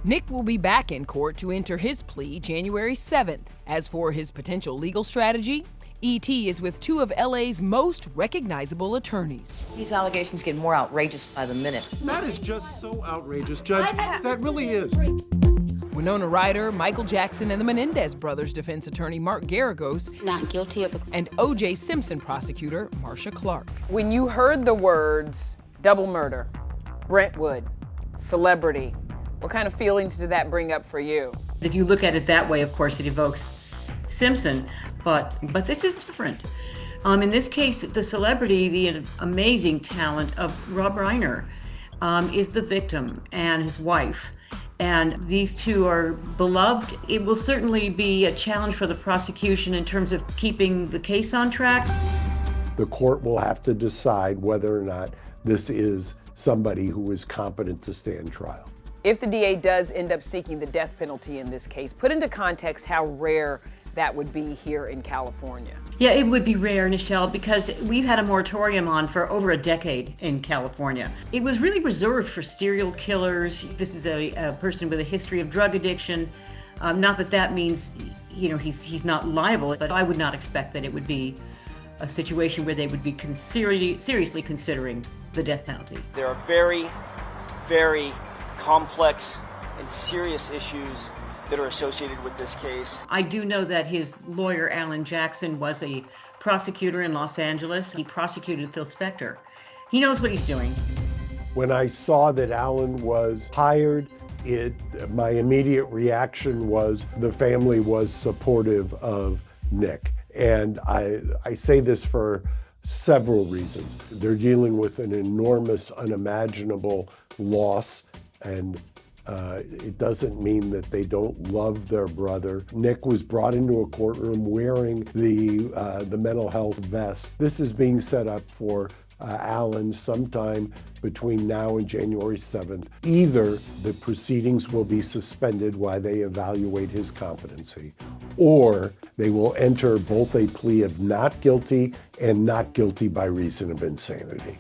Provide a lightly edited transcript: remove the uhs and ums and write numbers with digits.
Nick will be back in court to enter his plea January 7th. As for his potential legal strategy, E.T. is with two of L.A.'s most recognizable attorneys. These allegations get more outrageous by the minute. That is just so outrageous, Judge. That really is. Winona Ryder, Michael Jackson, and the Menendez brothers' defense attorney Mark Geragos, Not guilty of and O.J. Simpson prosecutor Marcia Clark. When you heard the words double murder, Brentwood, celebrity, what kind of feelings did that bring up for you? If you look at it that way, of course, it evokes Simpson, but this is different. In this case, the celebrity, the amazing talent of Rob Reiner, is the victim and his wife. And these two are beloved. It will certainly be a challenge for the prosecution in terms of keeping the case on track. The court will have to decide whether or not this is somebody who is competent to stand trial. If the DA does end up seeking the death penalty in this case, put into context how rare that would be here in California. Yeah, it would be rare, Nichelle, because we've had a moratorium on for over a decade in California. It was really reserved for serial killers. This is a person with a history of drug addiction. Not that that means, he's not liable, but I would not expect that it would be a situation where they would be seriously considering the death penalty. There are very, very complex and serious issues that are associated with this case. I do know that his lawyer, Alan Jackson, was a prosecutor in Los Angeles. He prosecuted Phil Spector. He knows what he's doing. When I saw that Alan was hired, my immediate reaction was the family was supportive of Nick. And I say this for several reasons. They're dealing with an enormous, unimaginable loss, and it doesn't mean that they don't love their brother. Nick was brought into a courtroom wearing the mental health vest. This is being set up for Alan sometime between now and January 7th. Either the proceedings will be suspended while they evaluate his competency, or they will enter both a plea of not guilty and not guilty by reason of insanity.